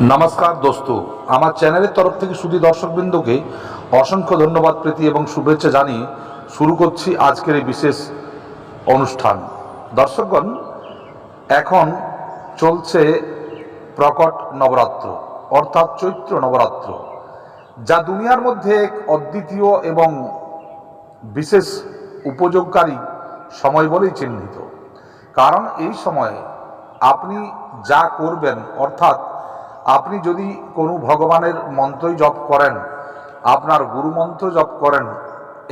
নমস্কার দোস্ত, আমার চ্যানেলের তরফ থেকে সুধী দর্শকবৃন্দকে অসংখ্য ধন্যবাদ, প্রীতি এবং শুভেচ্ছা জানিয়ে শুরু করছি আজকের এই বিশেষ অনুষ্ঠান। দর্শকগণ, এখন চলছে প্রকট নবরাত্র অর্থাৎ চৈত্র নবরাত্র, যা দুনিয়ার মধ্যে এক অদ্বিতীয় এবং বিশেষ উপযোগকারী সময় বলেই চিহ্নিত। কারণ এই সময়ে আপনি যা করবেন, অর্থাৎ আপনি যদি কোনো ভগবানের মন্ত্রই জপ করেন, আপনার গুরু মন্ত্র জপ করেন,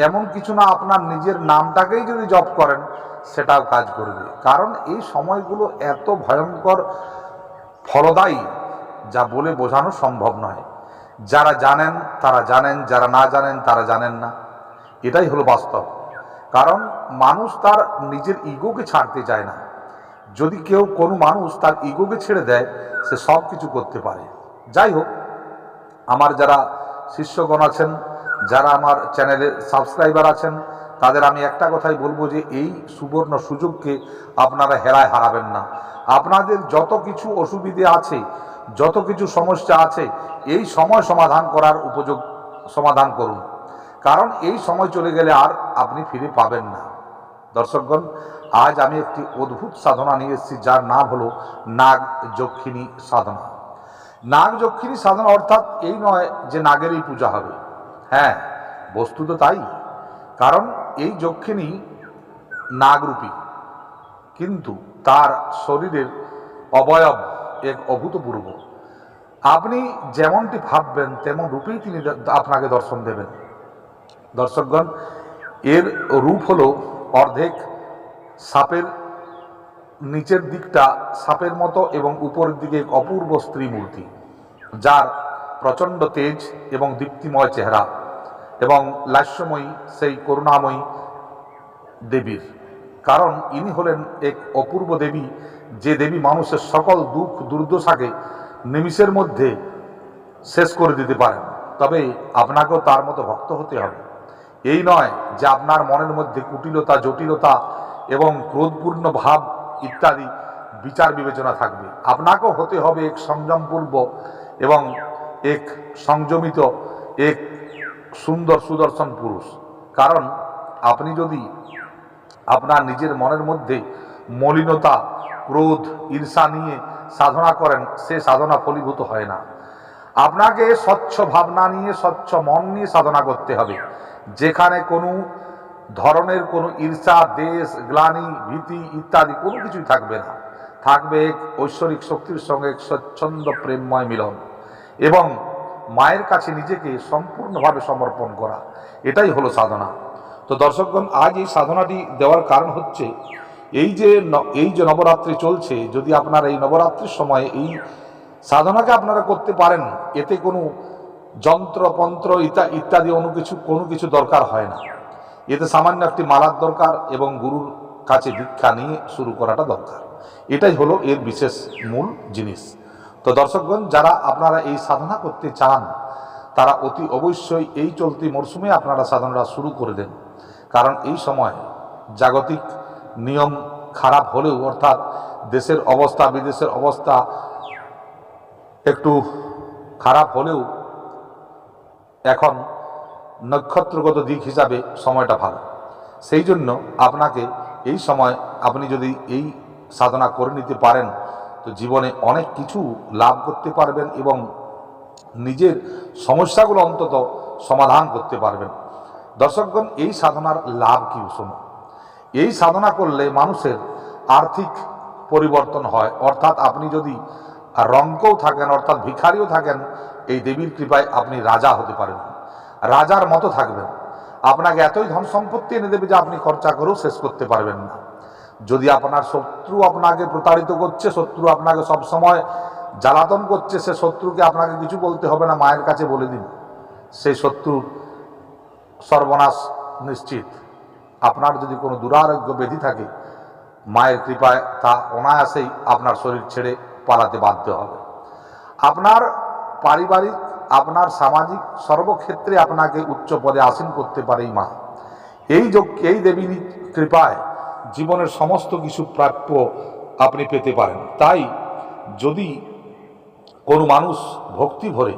এমন কিছু না, আপনার নিজের নামটাকেই যদি জপ করেন সেটাও কাজ করবে। কারণ এই সময়গুলো এত ভয়ঙ্কর ফলদায়ী, যা বলে বোঝানো সম্ভব নয়। যারা জানেন তারা জানেন, যারা না জানেন তারা জানেন না, এটাই হলো বাস্তব। কারণ মানুষ তার নিজের ইগোকে ছাড়তে চায় না। যদি কেউ কোনো মানুষ তার ইগোকে ছেড়ে দেয়, সে সব কিছু করতে পারে। যাই হোক, আমার যারা শিষ্যগণ আছেন, যারা আমার চ্যানেলের সাবস্ক্রাইবার আছেন, তাদের আমি একটা কথাই বলবো যে এই সুবর্ণ সুযোগকে আপনারা হেলায় হারাবেন না। আপনাদের যত কিছু অসুবিধে আছে, যত কিছু সমস্যা আছে, এই সময় সমাধান করার উপযোগ সমাধান করুন। কারণ এই সময় চলে গেলে আর আপনি ফিরে পাবেন না। দর্শকগণ, আজ আমি একটি অদ্ভুত সাধনা নিয়ে এসেছি, যার নাম হলো নাগ যক্ষিণী সাধনা। নাগ যক্ষিণী সাধনা অর্থাৎ এই নয় যে নাগেরই পূজা হবে। হ্যাঁ, বস্তুত তাই। কারণ এই যক্ষিণী নাগরূপী, কিন্তু তার শরীরের অবয়ব এক অভূতপূর্ব। আপনি যেমনটি ভাববেন তেমন রূপেই তিনি আপনাকে দর্শন দেবেন। দর্শকগণ, এর রূপ হলো অর্ধেক সাপের, নিচের দিকটা সাপের মতো এবং উপরের দিকে এক অপূর্ব স্ত্রী মূর্তি, যার প্রচণ্ড তেজ এবং দীপ্তিময় চেহারা এবং লাস্যময়ী সেই করুণাময়ী দেবীর। কারণ ইনি হলেন এক অপূর্ব দেবী, যে দেবী মানুষের সকল দুঃখ দুর্দশাকে নিমিষের মধ্যে শেষ করে দিতে পারেন। তবে আপনাকেও তার মতো ভক্ত হতে হবে। এই নয় যে আপনার মনের মধ্যে কুটিলতা, জটিলতা এবং ক্রোধপূর্ণ ভাব ইত্যাদি বিচার বিবেচনা থাকবে। আপনাকেও হতে হবে এক সংযমপূর্ব এবং এক সংযমিত, এক সুন্দর সুদর্শন পুরুষ। কারণ আপনি যদি আপনার নিজের মনের মধ্যে মলিনতা, ক্রোধ, ঈর্ষা নিয়ে সাধনা করেন, সে সাধনা ফলীভূত হয় না। আপনাকে স্বচ্ছ ভাবনা নিয়ে, স্বচ্ছ মন নিয়ে সাধনা করতে হবে, যেখানে কোনো ধরনের কোনো ঈর্ষা, দেশ, গ্লানি, ভীতি ইত্যাদি কোনো কিছুই থাকবে না। থাকবে এক ঐশ্বরিক শক্তির সঙ্গে এক স্বচ্ছন্দ প্রেমময় মিলন এবং মায়ের কাছে নিজেকে সম্পূর্ণভাবে সমর্পণ করা। এটাই হলো সাধনা। তো দর্শকগণ, আজ এই সাধনাটি দেওয়ার কারণ হচ্ছে এই যে নবরাত্রি চলছে, যদি আপনারা এই নবরাত্রির সময় এই সাধনাকে আপনারা করতে পারেন, এতে কোনো যন্ত্রপন্ত্র ইত্যাদি কোনো কিছু দরকার হয় না। এতে সামান্য একটি মালার দরকার এবং গুরুর কাছে দীক্ষা নিয়ে শুরু করাটা দরকার। এটাই হলো এর বিশেষ মূল জিনিস। তো দর্শকগণ, যারা আপনারা এই সাধনা করতে চান, তারা অতি অবশ্যই এই চলতি মরশুমে আপনারা সাধনাটা শুরু করে দেন। কারণ এই সময় জাগতিক নিয়ম খারাপ হলেও, অর্থাৎ দেশের অবস্থা, বিদেশের অবস্থা একটু খারাপ হলেও, এখন নক্ষত্রগত দিক হিসাবে সময়টা ভালো। সেই জন্য আপনাকে এই সময় আপনি যদি এই সাধনা করে নিতে পারেন, তো জীবনে অনেক কিছু লাভ করতে পারবেন এবং নিজের সমস্যাগুলো অন্তত সমাধান করতে পারবেন। দর্শকগণ, এই সাধনার লাভ কি শুনুন। এই সাধনা করলে মানুষের আর্থিক পরিবর্তন হয়। অর্থাৎ আপনি যদি রঙ্কও থাকেন, অর্থাৎ ভিখারিও থাকেন, এই দেবীর কৃপায় আপনি রাজা হতে পারেন, রাজার মতো থাকবেন। আপনাকে এতই ধন সম্পত্তি এনে দেবে যে আপনি খরচা করেও শেষ করতে পারবেন না। যদি আপনার শত্রু আপনাকে প্রতারিত করছে, শত্রু আপনাকে সবসময় জ্বালাতন করছে, সে শত্রুকে আপনাকে কিছু বলতে হবে না, মায়ের কাছে বলে দিন, সেই শত্রুর সর্বনাশ নিশ্চিত। আপনার যদি কোনো দুরারোগ্য ব্যাধি থাকে, মায়ের কৃপায় তা অনায়াসেই আপনার শরীর ছেড়ে পালাতে বাধ্য হবে। আপনার পারিবারিক, আপনার সামাজিক সর্বক্ষেত্রে আপনাকে উচ্চ পদে আসীন করতে পারে এই মা। এই দেবীর কৃপায় জীবনের সমস্ত কিছু প্রাপ্য আপনি পেতে পারেন। তাই যদি কোনো মানুষ ভক্তি ভরে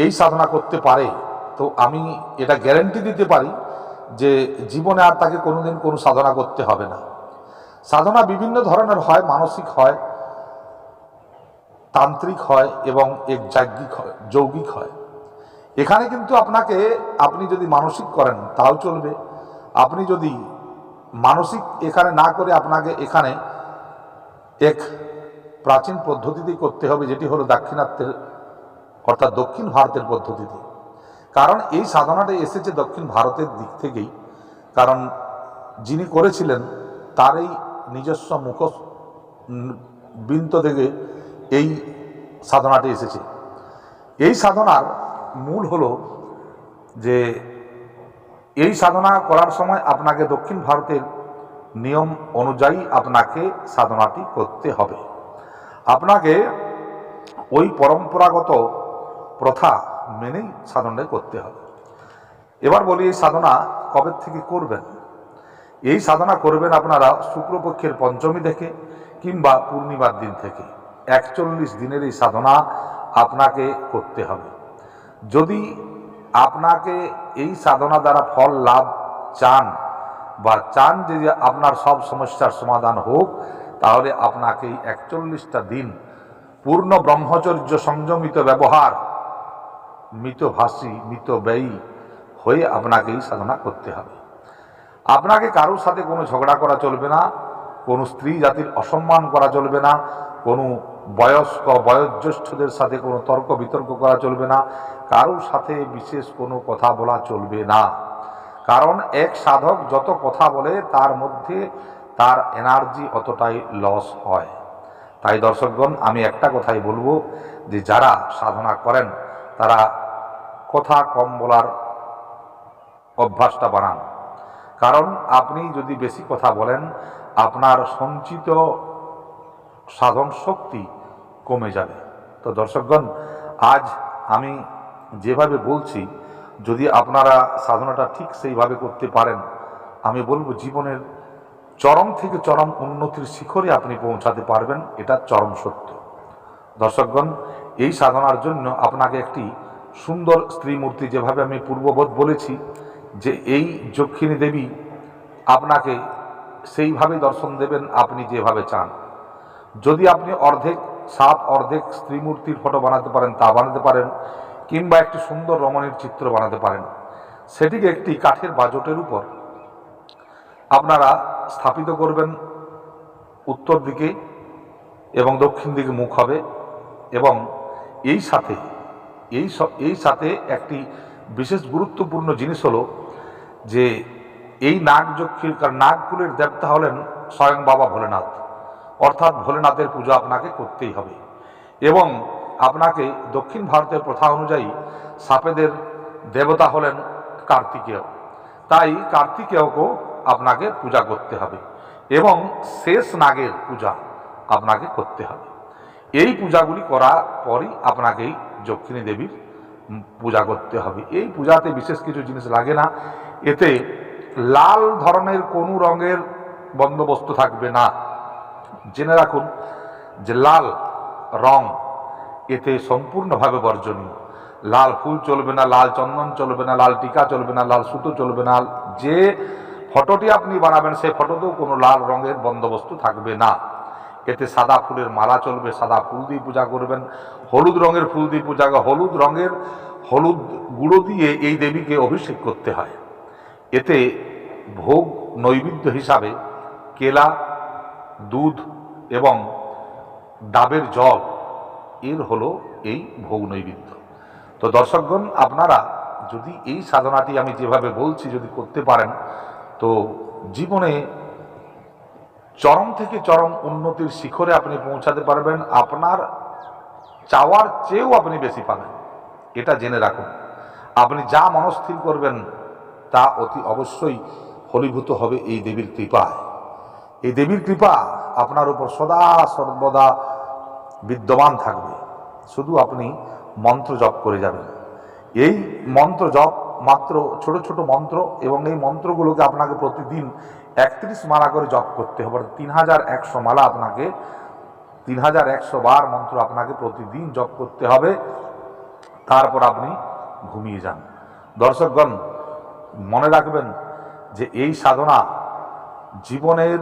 এই সাধনা করতে পারে, তো আমি এটা গ্যারান্টি দিতে পারি যে জীবনে আর তাকে কোনোদিন কোনো সাধনা করতে হবে না। সাধনা বিভিন্ন ধরনের হয়, মানসিক হয়, তান্ত্রিক হয় এবং এক যাজ্ঞিক হয়, যৌগিক হয়। এখানে কিন্তু আপনি যদি মানসিক করেন তাও চলবে, আপনি যদি মানসিক এখানে না করে আপনাকে এখানে এক প্রাচীন পদ্ধতিতেই করতে হবে, যেটি হলো দাক্ষিণাত্যের অর্থাৎ দক্ষিণ ভারতের পদ্ধতিতে। কারণ এই সাধনাটা এসেছে দক্ষিণ ভারতের দিক থেকেই, কারণ যিনি করেছিলেন তার এই নিজস্ব মুখবৃন্ত থেকে এই সাধনাটি এসেছে। এই সাধনার মূল হলো যে এই সাধনা করার সময় আপনাকে দক্ষিণ ভারতের নিয়ম অনুযায়ী আপনাকে সাধনাটি করতে হবে। আপনাকে ওই পরম্পরাগত প্রথা মেনেই সাধনাটা করতে হবে। এবার বলি এই সাধনা কবে থেকে করবেন। এই সাধনা করবেন আপনারা শুক্লপক্ষের পঞ্চমী থেকে কিংবা পূর্ণিমার দিন থেকে। 41 দিনের এই সাধনা আপনাকে করতে হবে। যদি আপনাকে এই সাধনা দ্বারা ফল লাভ চান বা চান যে আপনার সব সমস্যার সমাধান হোক, তাহলে আপনাকে এই 41টা দিন পূর্ণ ব্রহ্মচর্য সংযমিত ব্যবহার, মিতভাষী মিতব্যয়ী হয়ে আপনাকে এই সাধনা করতে হবে। আপনাকে কারোর সাথে কোনো ঝগড়া করা চলবে না, কোনো স্ত্রী জাতির অসম্মান করা চলবে না, কোনো বয়োজ্যেষ্ঠদের সাথে কোনো তর্ক বিতর্ক করা চলবে না, কারোর সাথে বিশেষ কোনো কথা বলা চলবে না। কারণ এক সাধক যত কথা বলে তার মধ্যে তার এনার্জি অতটাই লস হয়। তাই দর্শকগণ, আমি একটা কথাই বলবো যে যারা সাধনা করেন তারা কথা কম বলার অভ্যাসটা বানান। কারণ আপনি যদি বেশি কথা বলেন আপনার সঞ্চিত সাধন শক্তি কমে যাবে। তো দর্শকগণ, আজ আমি যেভাবে বলছি যদি আপনারা সাধনাটা ঠিক সেইভাবে করতে পারেন, আমি বলবো জীবনের চরম থেকে চরম উন্নতির শিখরে আপনি পৌঁছাতে পারবেন, এটা চরম সত্য। দর্শকগণ, এই সাধনার জন্য আপনাকে একটি সুন্দর স্ত্রী মূর্তি, যেভাবে আমি পূর্ববৎ বলেছি যে এই যক্ষিণী দেবী আপনাকে সেইভাবে দর্শন দেবেন আপনি যেভাবে চান। যদি আপনি অর্ধেক সাপ অর্ধেক স্ত্রী মূর্তির ফটো বানাতে পারেন তা বানাতে পারেন, কিংবা একটি সুন্দর রমণীর চিত্র বানাতে পারেন। সেটিকে একটি কাঠের বাজটের উপর আপনারা স্থাপিত করবেন উত্তর দিকে এবং দক্ষিণ দিকে মুখ হবে। এবং এই সাথে একটি বিশেষ গুরুত্বপূর্ণ জিনিস হলো যে এই নাগকুলের দেবতা হলেন স্বয়ং বাবা ভোলেনাথ, অর্থাৎ ভোলেনাথের পূজা আপনাকে করতেই হবে। এবং আপনাকে দক্ষিণ ভারতের প্রথা অনুযায়ী সাপেদের দেবতা হলেন কার্তিকেয়, তাই কার্তিকেয়কেও আপনাকে পূজা করতে হবে এবং শেষ নাগের পূজা আপনাকে করতে হবে। এই পূজাগুলি করার পরই আপনাকে এই যক্ষিণী দেবীর পূজা করতে হবে। এই পূজাতে বিশেষ কিছু জিনিস লাগে না, এতে লাল ধরনের কোনো রঙের বন্দোবস্ত থাকবে না। জেনে রাখুন যে লাল রং এতে সম্পূর্ণভাবে বর্জনীয়। লাল ফুল চলবে না, লাল চন্দন চলবে না, লাল টিকা চলবে না, লাল সুতো চলবে না। যে ফটোটি আপনি বানাবেন সেই ফটোতেও কোনো লাল রঙের বন্দোবস্ত থাকবে না। এতে সাদা ফুলের মালা চলবে, সাদা ফুল দিয়ে পূজা করবেন। হলুদ রঙের ফুল দিয়ে পূজা, হলুদ গুঁড়ো দিয়ে এই দেবীকে অভিষেক করতে হয়। এতে ভোগ নৈবেদ্য হিসাবে কেলা, দুধ এবং ডাবের জল এর হলো এই ভোগ নৈবেদ্য। তো দর্শকগণ, আপনারা যদি এই সাধনাটি আমি যেভাবে বলছি যদি করতে পারেন, তো জীবনে চরম থেকে চরম উন্নতির শিখরে আপনি পৌঁছাতে পারবেন। আপনার চাওয়ার চেয়েও আপনি বেশি পাবেন, এটা জেনে রাখুন। আপনি যা মনস্থির করবেন তা অতি অবশ্যই ফলীভূত হবে এই দেবীর কৃপায়। এই দেবীর কৃপা আপনার উপর সদা সর্বদা বিদ্যমান থাকবে। শুধু আপনি মন্ত্র জপ করে যাবেন। এই মন্ত্র জপ মাত্র ছোট ছোট মন্ত্র, এবং এই মন্ত্রগুলোকে আপনাকে প্রতিদিন 31 মালা করে জপ করতে হবে। 3100 মালা আপনাকে 3100 বার মন্ত্র আপনাকে প্রতিদিন জপ করতে হবে, তারপর আপনি ঘুমিয়ে যান। দর্শকগণ, মনে রাখবেন যে এই সাধনা জীবনের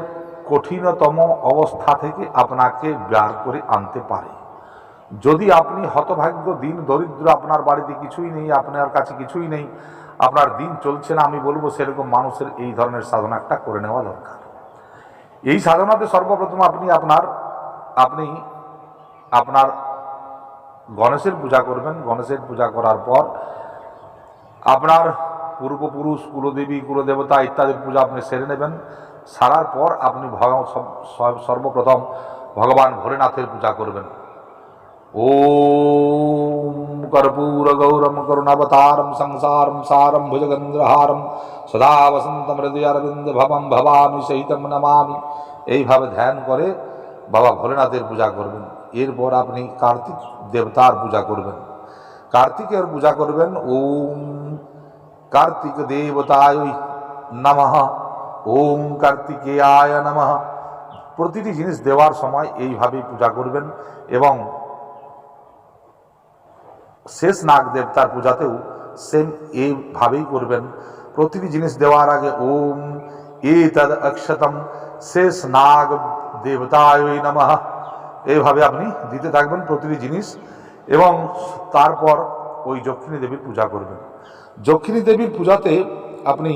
কঠিনতম অবস্থা থেকে আপনাকে বের করে আনতে পারে। যদি আপনি হতভাগ্য, দিন দরিদ্র, আপনার বাড়িতে কিছুই নেই, আপনার কাছে কিছুই নেই, আপনার দিন চলছে না, আমি বলবো সেরকম মানুষের এই ধরনের সাধনা একটা করে নেওয়া দরকার। এই সাধনাতে সর্বপ্রথম আপনি আপনার গণেশের পূজা করবেন। গণেশের পূজা করার পর আপনার পূর্বপুরুষ, কুলদেবী, কুলদেবতা ইত্যাদি পূজা আপনি সেরে নেবেন। সারার পর আপনি সর্বপ্রথম ভগবান ভোলেনাথের পূজা করবেন। ওম কর্পূর গৌরম করুণাবতারম সংসারম সারম ভুজগেন্দ্রহারম সদা বসন্তম হৃদয়ারবিন্দ ভবম ভবামি সহিতম নমামি। এইভাবে ধ্যান করে বাবা ভোলেনাথের পূজা করবেন। এরপর আপনি কার্তিক দেবতার পূজা করবেন। কার্তিকের পূজা করবেন। ওম কার্তিক দেবতায় নমঃ, ওম কার্তিকেয়ায় নমঃ। প্রতিটি জিনিস দেওয়ার সময় এইভাবেই পূজা করবেন। এবং শেষ নাগ দেবতার পূজাতেও সেম এইভাবেই করবেন। প্রতিটি জিনিস দেওয়ার আগে ওম এতদ অক্ষতম শেষ নাগ দেবতায় নমঃ, এইভাবে আপনি দিতে থাকবেন প্রতিটি জিনিস। এবং তারপর ওই যক্ষিণী দেবীর পূজা করবেন। যক্ষিণী দেবীর পূজাতে আপনি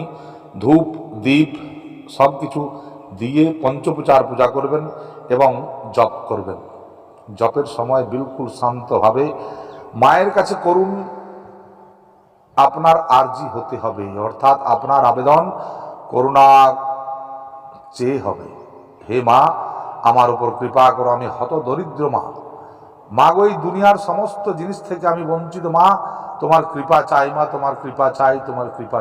ধূপ দীপ সব কিছু দিয়ে পঞ্চপ্রচার পূজা করবেন এবং জপ করবেন। জপের সময় বিলকুল শান্তভাবে মায়ের কাছে করুন। আপনার আর্জি হতে হবে, অর্থাৎ আপনার আবেদন করুণা চেয়ে হবে। হে মা, আমার উপর কৃপা করো, আমি হত দরিদ্র মা। মা গো, এই দুনিয়ার সমস্ত জিনিস থেকে আমি বঞ্চিত মা, তোমার কৃপা চাই মা, তোমার কৃপা চাই, তোমার কৃপা